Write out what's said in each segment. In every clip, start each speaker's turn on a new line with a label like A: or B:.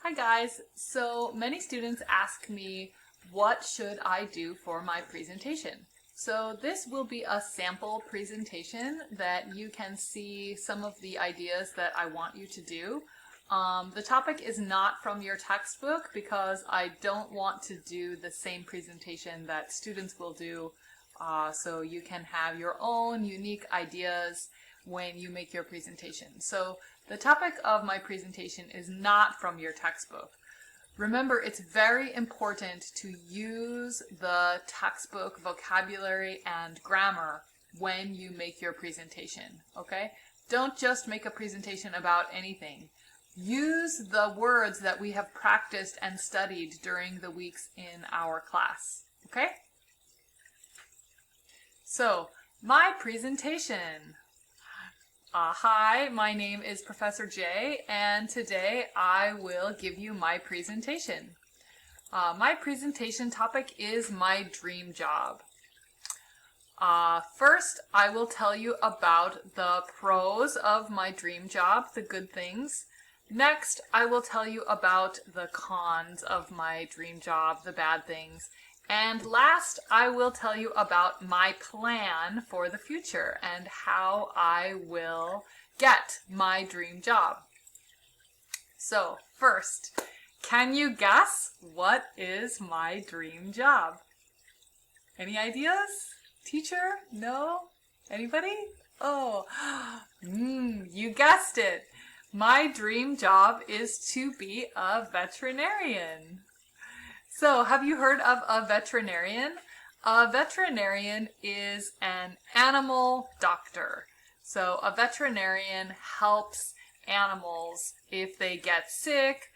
A: Hi guys! So many students ask me, what should I do for my presentation? So this will be a sample presentation that you can see some of the ideas that I want you to do. The topic is not from your textbook because I don't want to do the same presentation that students will do, so you can have your own unique ideas when you make your presentation. So the topic of my presentation is not from your textbook. Remember, it's very important to use the textbook vocabulary and grammar when you make your presentation, okay? Don't just make a presentation about anything. Use the words that we have practiced and studied during the weeks in our class, okay? So, my presentation. Hi, my name is Professor Jay, and today I will give you my presentation. My presentation topic is my dream job. First, I will tell you about the pros of my dream job, the good things. Next, I will tell you about the cons of my dream job, the bad things. And last, I will tell you about my plan for the future and how I will get my dream job. So, first, can you guess what is my dream job? Any ideas? Teacher? No? Anybody? Oh, you guessed it. My dream job is to be a veterinarian. So, have you heard of a veterinarian? A veterinarian is an animal doctor. So, a veterinarian helps animals if they get sick.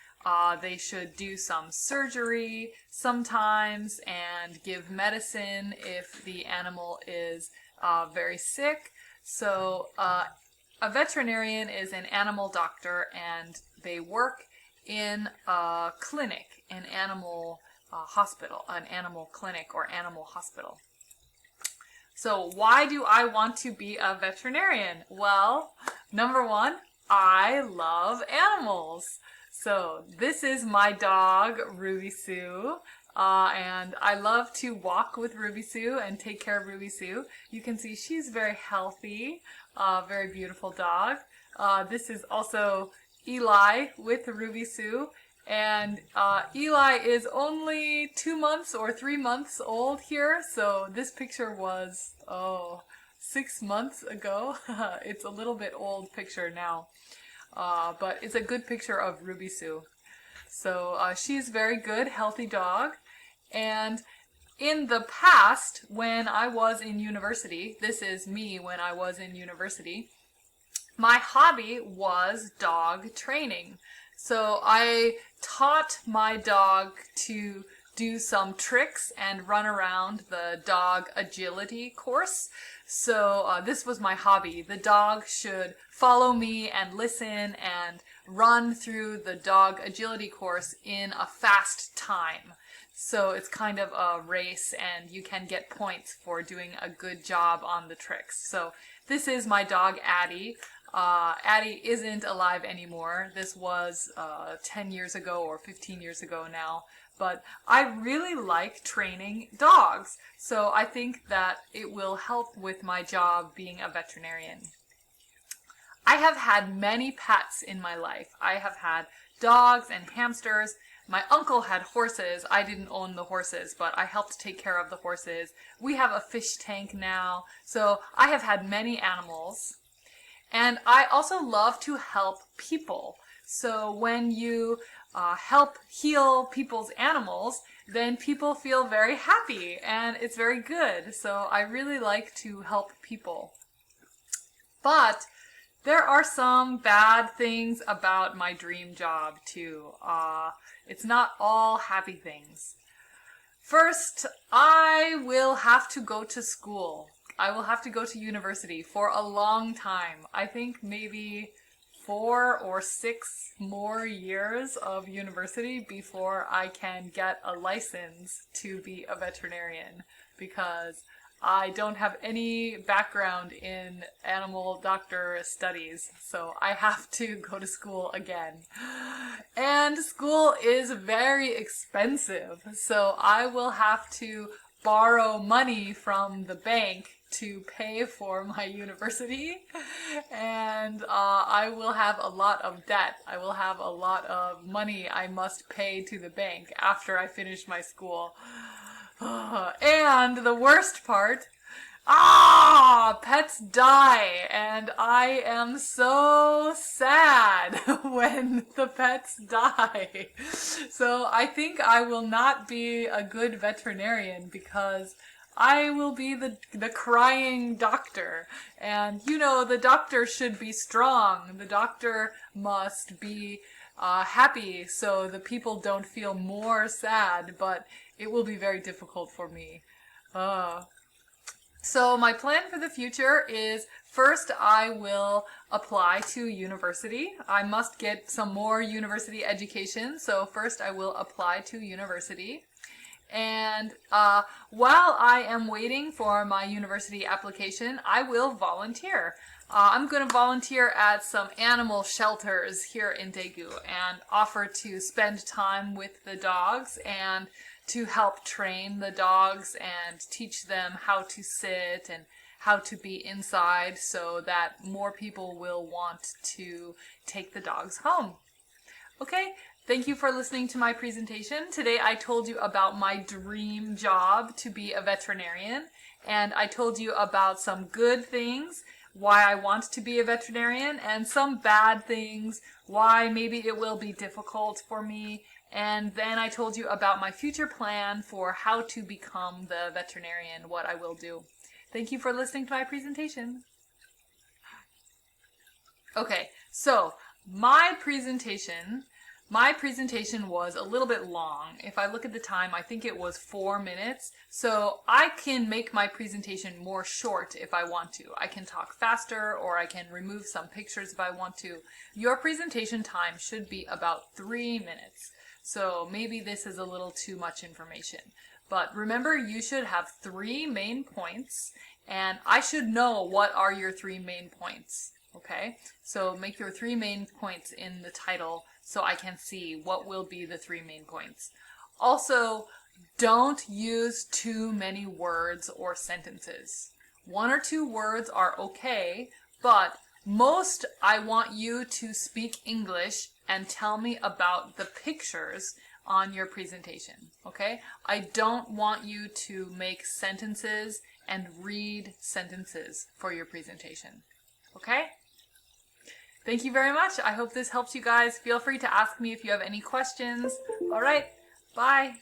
A: They should do some surgery sometimes and give medicine if the animal is very sick. So, a veterinarian is an animal doctor and they work in a clinic, an animal hospital, an animal clinic or animal hospital. So why do I want to be a veterinarian? Well, number one, I love animals. So this is my dog, Ruby Sue, and I love to walk with Ruby Sue and take care of Ruby Sue. You can see she's very healthy, very beautiful dog. This is also Eli with Ruby Sue. And Eli is only 2 months or 3 months old here, so this picture was, 6 months ago. It's a little bit old picture now, but it's a good picture of Ruby Sue. So she's very good, healthy dog. And in the past, when I was in university, this is me when I was in university, my hobby was dog training. So I taught my dog to do some tricks and run around the dog agility course. So this was my hobby. The dog should follow me and listen and run through the dog agility course in a fast time. So it's kind of a race and you can get points for doing a good job on the tricks. So this is my dog Addie. Addie isn't alive anymore. This was 10 years ago or 15 years ago now. But I really like training dogs. So I think that it will help with my job being a veterinarian. I have had many pets in my life. I have had dogs and hamsters. My uncle had horses. I didn't own the horses, but I helped take care of the horses. We have a fish tank now. So I have had many animals. And I also love to help people. So when you help heal people's animals, then people feel very happy and it's very good. So I really like to help people. But there are some bad things about my dream job too. It's not all happy things. First, I will have to go to school. I will have to go to university for a long time. I think maybe 4 or 6 more years of university before I can get a license to be a veterinarian, because I don't have any background in animal doctor studies, so I have to go to school again. And school is very expensive, so I will have to borrow money from the bank to pay for my university, and I will have a lot of debt. I will have a lot of money I must pay to the bank after I finish my school. And the worst part, pets die, and I am so sad when the pets die. So I think I will not be a good veterinarian because I will be the crying doctor. And you know, the doctor should be strong. The doctor must be happy so the people don't feel more sad, but it will be very difficult for me. So my plan for the future is first I will apply to university. I must get some more university education, so first I will apply to university. And while I am waiting for my university application, I will volunteer. I'm going to volunteer at some animal shelters here in Daegu and offer to spend time with the dogs and to help train the dogs and teach them how to sit and how to be inside so that more people will want to take the dogs home. Okay, thank you for listening to my presentation. Today I told you about my dream job to be a veterinarian, and I told you about some good things, why I want to be a veterinarian, and some bad things, why maybe it will be difficult for me, and then I told you about my future plan for how to become the veterinarian, what I will do. Thank you for listening to my presentation. Okay, so my presentation was a little bit long. If I look at the time, I think it was 4 minutes. So I can make my presentation more short if I want to. I can talk faster or I can remove some pictures if I want to. Your presentation time should be about 3 minutes. So maybe this is a little too much information. But remember, you should have 3 main points, and I should know what are your 3 main points. Okay, so make your 3 main points in the title so I can see what will be the 3 main points. Also, don't use too many words or sentences. 1 or 2 words are okay, but most I want you to speak English and tell me about the pictures on your presentation, okay? I don't want you to make sentences and read sentences for your presentation, okay? Thank you very much. I hope this helps you guys. Feel free to ask me if you have any questions. All right, bye.